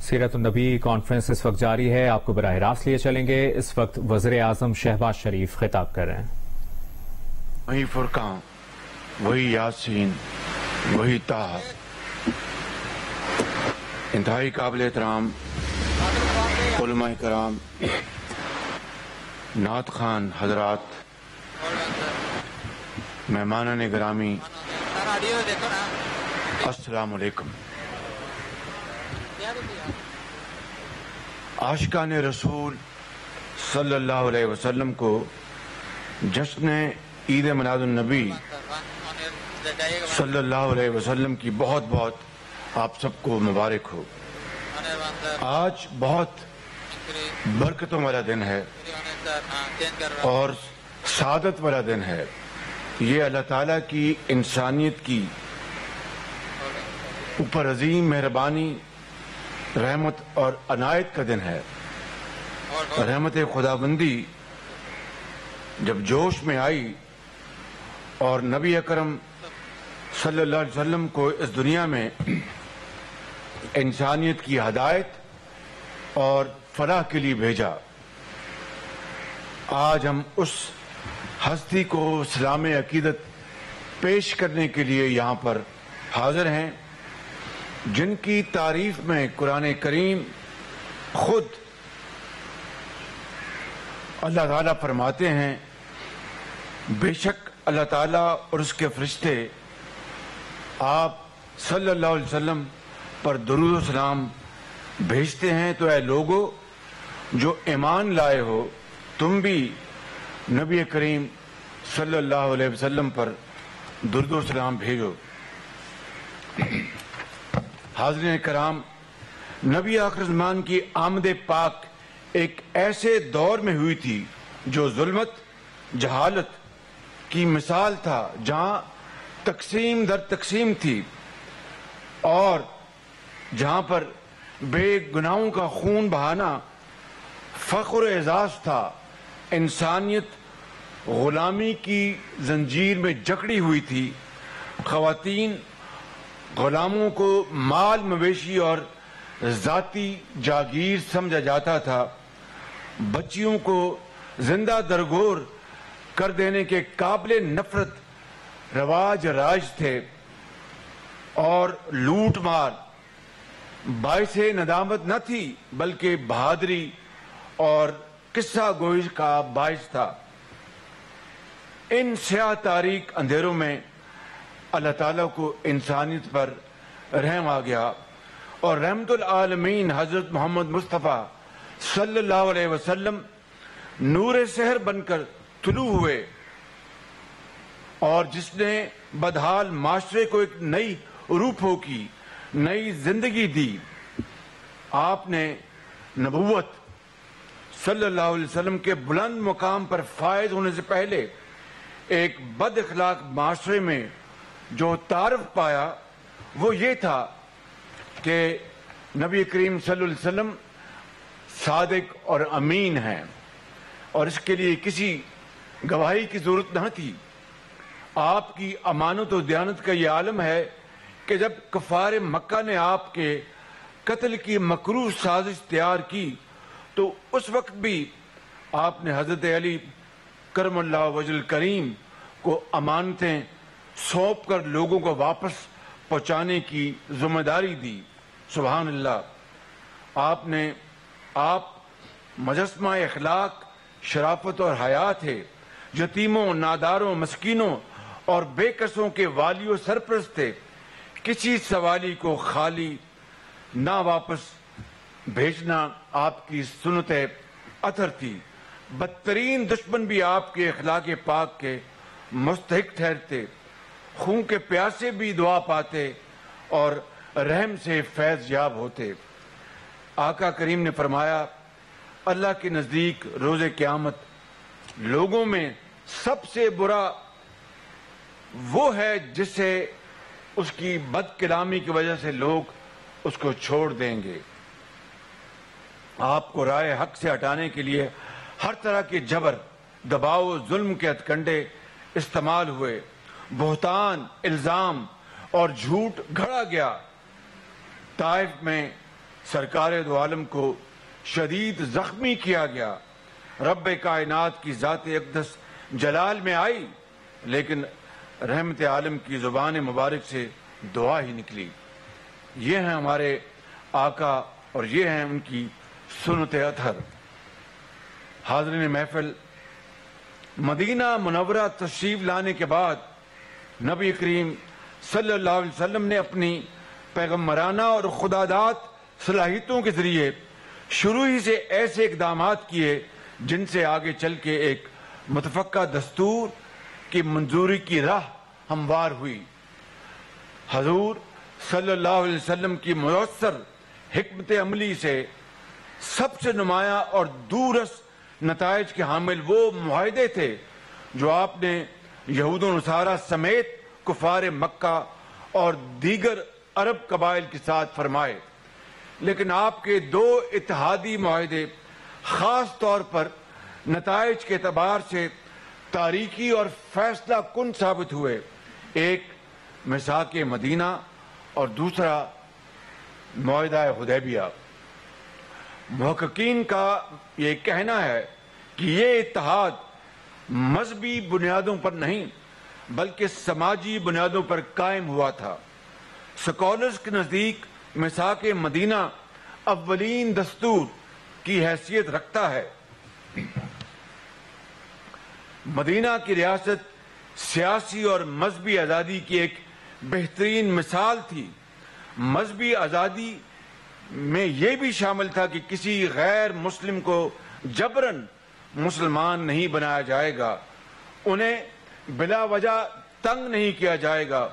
سیرت النبی کانفرنس اس وقت جاری ہے، آپ کو براہ راست لیے چلیں گے۔ اس وقت وزیر اعظم شہباز شریف خطاب کر رہے ہیں۔ وہی فرقان، وہی یاسین، وہی طٰہٰ، انتہائی قابل احترام علماء کرام، نعت خوان حضرات، مہمانان گرامی، السلام علیکم۔ عاشقان رسول صلی اللہ علیہ وسلم کو جشن عید میلاد النبی صلی اللہ علیہ وسلم کی بہت بہت آپ سب کو مبارک ہو۔ آج بہت برکتوں والا دن ہے اور سعادت والا دن ہے۔ یہ اللہ تعالیٰ کی انسانیت کی اوپر عظیم مہربانی، رحمت اور عنایت کا دن ہے۔ رحمت خداوندی جب جوش میں آئی اور نبی اکرم صلی اللہ علیہ وسلم کو اس دنیا میں انسانیت کی ہدایت اور فلاح کے لیے بھیجا، آج ہم اس ہستی کو سلام عقیدت پیش کرنے کے لیے یہاں پر حاضر ہیں، جن کی تعریف میں قرآن کریم خود اللہ تعالیٰ فرماتے ہیں، بے شک اللہ تعالیٰ اور اس کے فرشتے آپ صلی اللہ علیہ وسلم پر درود و سلام بھیجتے ہیں، تو اے لوگو جو ایمان لائے ہو تم بھی نبی کریم صلی اللہ علیہ وسلم پر درود و سلام بھیجو۔ حاضرین کرام، نبی آخر زمان کی آمد پاک ایک ایسے دور میں ہوئی تھی جو ظلمت، جہالت کی مثال تھا، جہاں تقسیم در تقسیم تھی اور جہاں پر بے گناہوں کا خون بہانا فخر و اعزاز تھا۔ انسانیت غلامی کی زنجیر میں جکڑی ہوئی تھی، خواتین غلاموں کو مال مویشی اور ذاتی جاگیر سمجھا جاتا تھا، بچیوں کو زندہ درگور کر دینے کے قابل نفرت رواج رائج تھے، اور لوٹ مار باعث ندامت نہ تھی بلکہ بہادری اور قصہ گوئی کا باعث تھا۔ ان سیاہ تاریک اندھیروں میں اللہ تعالیٰ کو انسانیت پر رحم آ گیا اور رحمت العالمین حضرت محمد مصطفیٰ صلی اللہ علیہ وسلم نور سحر بن کر طلوع ہوئے، اور جس نے بدحال معاشرے کو ایک نئی روح کی نئی زندگی دی۔ آپ نے نبوت صلی اللہ علیہ وسلم کے بلند مقام پر فائز ہونے سے پہلے ایک بد اخلاق معاشرے میں جو تعارف پایا وہ یہ تھا کہ نبی کریم صلی اللہ علیہ وسلم صادق اور امین ہیں، اور اس کے لیے کسی گواہی کی ضرورت نہ تھی۔ آپ کی امانت و دیانت کا یہ عالم ہے کہ جب کفار مکہ نے آپ کے قتل کی مکروہ سازش تیار کی تو اس وقت بھی آپ نے حضرت علی کرم اللہ وجہ الکریم کو امانتیں سونپ کر لوگوں کو واپس پہنچانے کی ذمہ داری دی۔ سبحان اللہ۔ آپ مجسمہ اخلاق، شرافت اور حیا تھے، یتیموں، ناداروں، مسکینوں اور بے کسوں کے والی و سرپرست تھے۔ کسی سوالی کو خالی نہ واپس بھیجنا آپ کی سنت اطہر تھی۔ بدترین دشمن بھی آپ کے اخلاق پاک کے مستحق ٹھہرتے، خون کے پیاسے بھی دعا پاتے اور رحم سے فیض یاب ہوتے۔ آقا کریم نے فرمایا، اللہ کے نزدیک روز قیامت لوگوں میں سب سے برا وہ ہے جسے اس کی بد کلامی کی وجہ سے لوگ اس کو چھوڑ دیں گے۔ آپ کو رائے حق سے ہٹانے کے لیے ہر طرح کے جبر، دباؤ، ظلم کے ہتھکنڈے استعمال ہوئے، بہتان، الزام اور جھوٹ گھڑا گیا۔ طائف میں سرکار دو عالم کو شدید زخمی کیا گیا. رب کائنات کی ذات اقدس جلال میں آئی لیکن رحمت عالم کی زبان مبارک سے دعا ہی نکلی. یہ ہیں ہمارے آقا اور یہ ہیں ان کی سنت اطہر. حاضرین محفل، مدینہ منورہ تشریف لانے کے بعد نبی کریم صلی اللہ علیہ وسلم نے اپنی پیغمبرانہ اور خداداد صلاحیتوں کے ذریعے شروع ہی سے ایسے اقدامات کیے جن سے آگے چل کے ایک متفقہ دستور کی منظوری کی راہ ہموار ہوئی. حضور صلی اللہ علیہ وسلم کی مؤثر حکمت عملی سے سب سے نمایاں اور دورس نتائج کے حامل وہ معاہدے تھے جو آپ نے یہود و نصارہ سمیت کفار مکہ اور دیگر عرب قبائل کے ساتھ فرمائے. لیکن آپ کے دو اتحادی معاہدے خاص طور پر نتائج کے اعتبار سے تاریخی اور فیصلہ کن ثابت ہوئے. ایک میثاق مدینہ اور دوسرا معاہدہ حدیبیہ. محققین کا یہ کہنا ہے کہ یہ اتحاد مذہبی بنیادوں پر نہیں بلکہ سماجی بنیادوں پر قائم ہوا تھا. سکولرز کے نزدیک میثاق مدینہ اولین دستور کی حیثیت رکھتا ہے. مدینہ کی ریاست سیاسی اور مذہبی آزادی کی ایک بہترین مثال تھی. مذہبی آزادی میں یہ بھی شامل تھا کہ کسی غیر مسلم کو جبراً مسلمان نہیں بنایا جائے گا، انہیں بلا وجہ تنگ نہیں کیا جائے گا،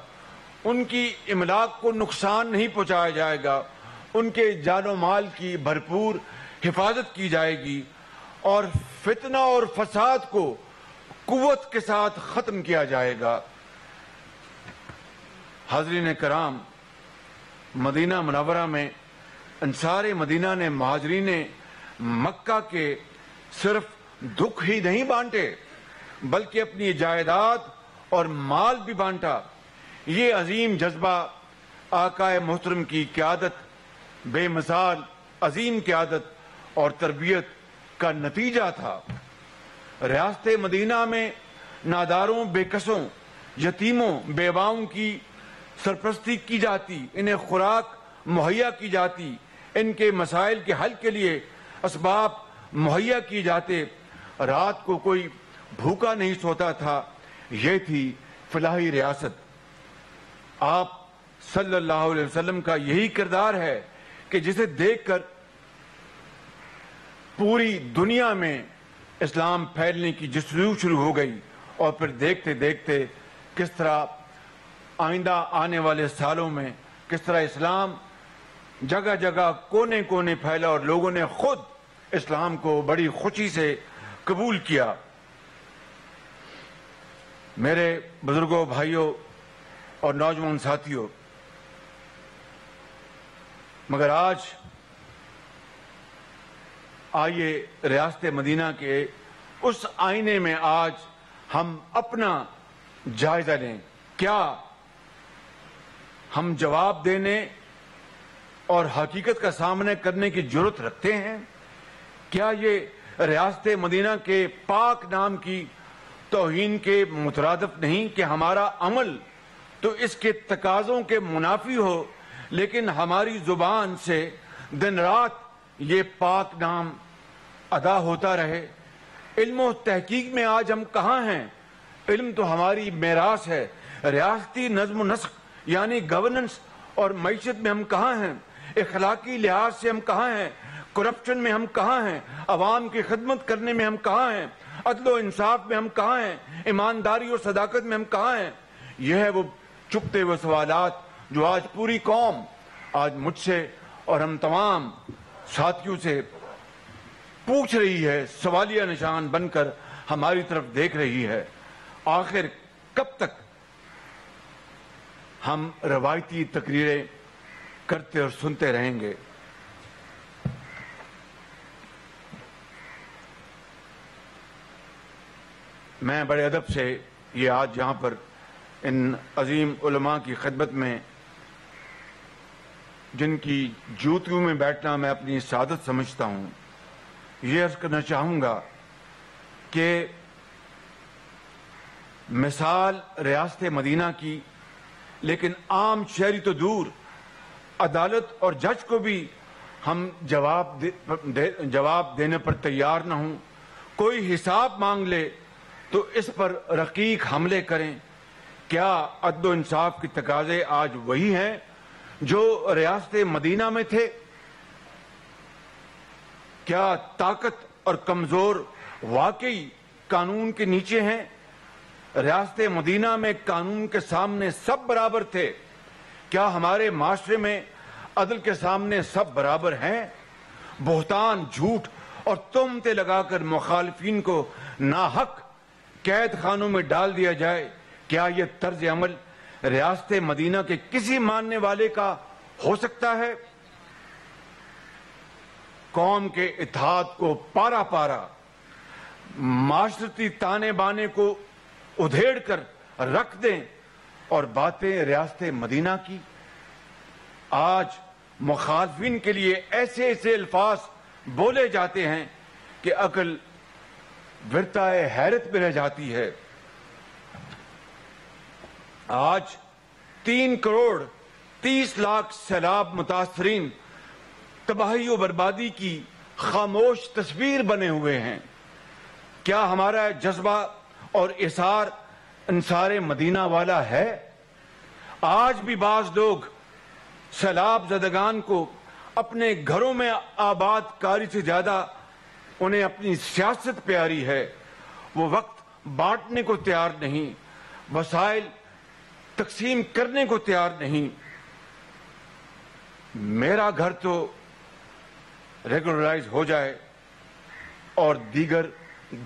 ان کی املاک کو نقصان نہیں پہنچایا جائے گا، ان کے جان و مال کی بھرپور حفاظت کی جائے گی اور فتنہ اور فساد کو قوت کے ساتھ ختم کیا جائے گا. حاضرین کرام، مدینہ منورہ میں انصار مدینہ نے مہاجرین مکہ کے صرف دکھ ہی نہیں بانٹے بلکہ اپنی جائیداد اور مال بھی بانٹا. یہ عظیم جذبہ آقا محترم کی قیادت، بے مثال عظیم قیادت اور تربیت کا نتیجہ تھا. ریاست مدینہ میں ناداروں، بے کسوں، یتیموں، بیواؤں کی سرپرستی کی جاتی، انہیں خوراک مہیا کی جاتی، ان کے مسائل کے حل کے لیے اسباب مہیا کی جاتے. رات کو کوئی بھوکا نہیں سوتا تھا. یہ تھی فلاحی ریاست. آپ صلی اللہ علیہ وسلم کا یہی کردار ہے کہ جسے دیکھ کر پوری دنیا میں اسلام پھیلنے کی جستجو شروع ہو گئی اور پھر دیکھتے دیکھتے کس طرح آئندہ آنے والے سالوں میں کس طرح اسلام جگہ جگہ کونے کونے پھیلا اور لوگوں نے خود اسلام کو بڑی خوشی سے قبول کیا. میرے بزرگوں، بھائیوں اور نوجوان ساتھیوں، مگر آج آئیے ریاست مدینہ کے اس آئینے میں آج ہم اپنا جائزہ لیں. کیا ہم جواب دینے اور حقیقت کا سامنے کرنے کی جرات رکھتے ہیں؟ کیا یہ ریاست مدینہ کے پاک نام کی توہین کے مترادف نہیں کہ ہمارا عمل تو اس کے تقاضوں کے منافی ہو لیکن ہماری زبان سے دن رات یہ پاک نام ادا ہوتا رہے؟ علم و تحقیق میں آج ہم کہاں ہیں؟ علم تو ہماری میراث ہے. ریاستی نظم و نسق یعنی گورننس اور معیشت میں ہم کہاں ہیں؟ اخلاقی لحاظ سے ہم کہاں ہیں؟ کرپشن میں ہم کہاں ہیں؟ عوام کی خدمت کرنے میں ہم کہاں ہیں؟ عدل و انصاف میں ہم کہاں ہیں؟ ایمانداری اور صداقت میں ہم کہاں ہیں؟ یہ ہے وہ چھپتے ہوئے سوالات جو آج پوری قوم آج مجھ سے اور ہم تمام ساتھیوں سے پوچھ رہی ہے، سوالیہ نشان بن کر ہماری طرف دیکھ رہی ہے. آخر کب تک ہم روایتی تقریریں کرتے اور سنتے رہیں گے؟ میں بڑے ادب سے یہ آج یہاں پر ان عظیم علماء کی خدمت میں جن کی جوتیوں میں بیٹھنا میں اپنی سعادت سمجھتا ہوں، یہ عرض کرنا چاہوں گا کہ مثال ریاست مدینہ کی، لیکن عام شہری تو دور، عدالت اور جج کو بھی ہم جواب دینے پر تیار نہ ہوں۔ کوئی حساب مانگ لے تو اس پر رقیق حملے کریں۔ کیا عدل و انصاف کے تقاضے آج وہی ہیں جو ریاست مدینہ میں تھے؟ کیا طاقت اور کمزور واقعی قانون کے نیچے ہیں؟ ریاست مدینہ میں قانون کے سامنے سب برابر تھے۔ کیا ہمارے معاشرے میں عدل کے سامنے سب برابر ہیں؟ بہتان، جھوٹ اور تہمتیں لگا کر مخالفین کو ناحق قید خانوں میں ڈال دیا جائے، کیا یہ طرز عمل ریاست مدینہ کے کسی ماننے والے کا ہو سکتا ہے؟ قوم کے اتحاد کو پارا پارا، معاشرتی تانے بانے کو ادھیڑ کر رکھ دیں اور باتیں ریاست مدینہ کی۔ آج مخالفین کے لیے ایسے ایسے الفاظ بولے جاتے ہیں کہ عقل ورتائے حیرت میں رہ جاتی ہے۔ آج 3 کروڑ 30 لاکھ سیلاب متاثرین تباہی و بربادی کی خاموش تصویر بنے ہوئے ہیں۔ کیا ہمارا جذبہ اور اثار انصار مدینہ والا ہے؟ آج بھی بعض لوگ سیلاب زدگان کو اپنے گھروں میں آباد کاری سے زیادہ انہیں اپنی سیاست پیاری ہے۔ وہ وقت بانٹنے کو تیار نہیں، وسائل تقسیم کرنے کو تیار نہیں۔ میرا گھر تو ریگولرائز ہو جائے اور دیگر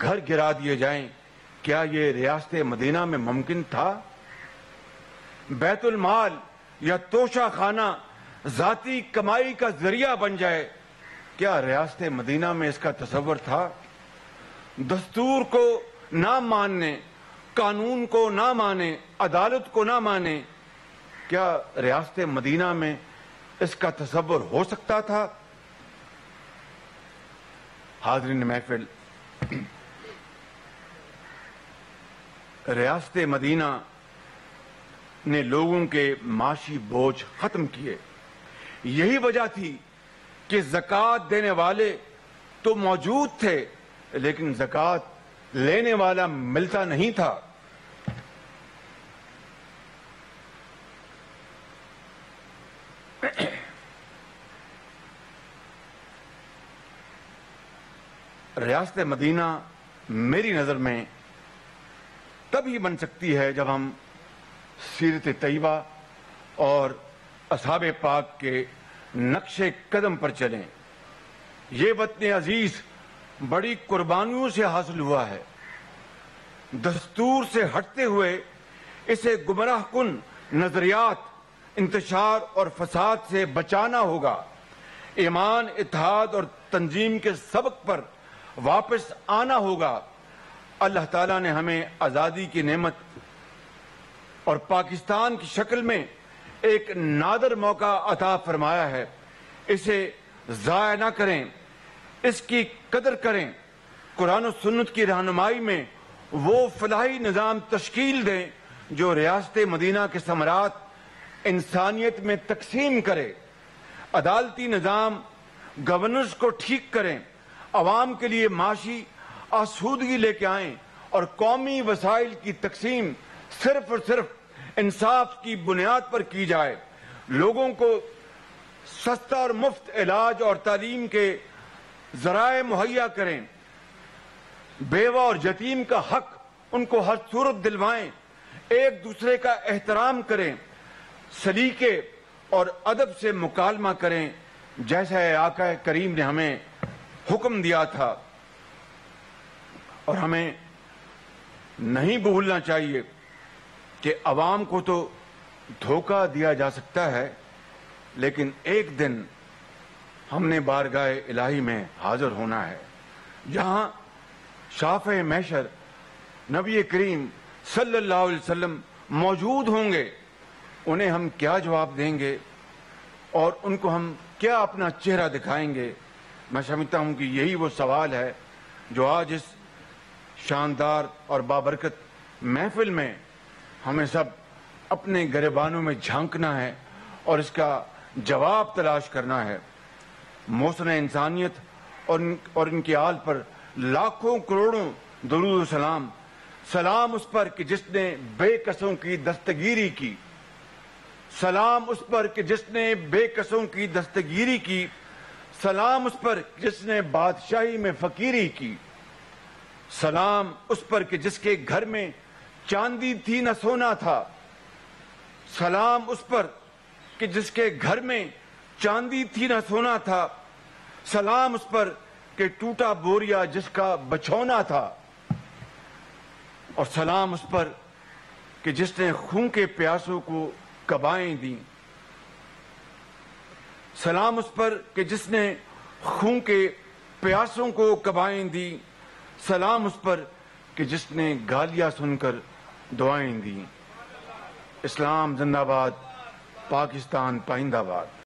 گھر گرا دیے جائیں، کیا یہ ریاست مدینہ میں ممکن تھا؟ بیت المال یا توشہ خانہ ذاتی کمائی کا ذریعہ بن جائے، کیا ریاست مدینہ میں اس کا تصور تھا؟ دستور کو نہ ماننے، قانون کو نہ مانے، عدالت کو نہ مانے، کیا ریاست مدینہ میں اس کا تصور ہو سکتا تھا؟ حاضرین محفل، ریاست مدینہ نے لوگوں کے معاشی بوجھ ختم کیے۔ یہی وجہ تھی کہ زکوٰۃ دینے والے تو موجود تھے لیکن زکوٰۃ لینے والا ملتا نہیں تھا۔ ریاست مدینہ میری نظر میں تب ہی بن سکتی ہے جب ہم سیرت طیبہ اور اصحاب پاک کے نقش قدم پر چلیں۔ یہ وطن عزیز بڑی قربانیوں سے حاصل ہوا ہے۔ دستور سے ہٹتے ہوئے اسے گمراہ کن نظریات، انتشار اور فساد سے بچانا ہوگا۔ ایمان، اتحاد اور تنظیم کے سبق پر واپس آنا ہوگا۔ اللہ تعالیٰ نے ہمیں آزادی کی نعمت اور پاکستان کی شکل میں ایک نادر موقع عطا فرمایا ہے۔ اسے ضائع نہ کریں، اس کی قدر کریں۔ قرآن و سنت کی رہنمائی میں وہ فلاحی نظام تشکیل دیں جو ریاست مدینہ کے ثمرات انسانیت میں تقسیم کرے۔ عدالتی نظام، گورننس کو ٹھیک کریں، عوام کے لیے معاشی آسودگی لے کے آئیں اور قومی وسائل کی تقسیم صرف اور صرف انصاف کی بنیاد پر کی جائے۔ لوگوں کو سستا اور مفت علاج اور تعلیم کے ذرائع مہیا کریں۔ بیوہ اور یتیم کا حق ان کو ہر صورت دلوائیں۔ ایک دوسرے کا احترام کریں، سلیقے اور ادب سے مکالمہ کریں جیسا آقا کریم نے ہمیں حکم دیا تھا۔ اور ہمیں نہیں بھولنا چاہیے کہ عوام کو تو دھوکہ دیا جا سکتا ہے لیکن ایک دن ہم نے بارگاہ الہی میں حاضر ہونا ہے، جہاں شافع محشر نبی کریم صلی اللہ علیہ وسلم موجود ہوں گے۔ انہیں ہم کیا جواب دیں گے؟ اور ان کو ہم کیا اپنا چہرہ دکھائیں گے؟ میں سمجھتا ہوں کہ یہی وہ سوال ہے جو آج اس شاندار اور بابرکت محفل میں ہمیں سب اپنے گریبانوں میں جھانکنا ہے اور اس کا جواب تلاش کرنا ہے۔ محسن انسانیت اور ان کی آل پر لاکھوں کروڑوں درود و سلام۔ سلام اس پر کہ جس نے بے کسوں کی دستگیری کی، سلام اس پر کہ جس نے بے کسوں کی دستگیری کی، سلام اس پر جس نے بادشاہی میں فقیری کی، سلام اس پر کہ جس کے گھر میں چاندی تھی نہ سونا تھا، سلام اس پر کہ جس کے گھر میں چاندی تھی نہ سونا تھا، سلام اس پر کہ ٹوٹا بوریا جس کا بچھونا تھا، اور سلام اس پر کہ جس نے خون کے پیاسوں کو کبائیں دیں، سلام اس پر کہ جس نے خون کے پیاسوں کو کبائیں دیں، سلام اس پر کہ جس نے گالیاں سن کر دعائیں دیں۔ اسلام زندہ باد، پاکستان پائندہ باد۔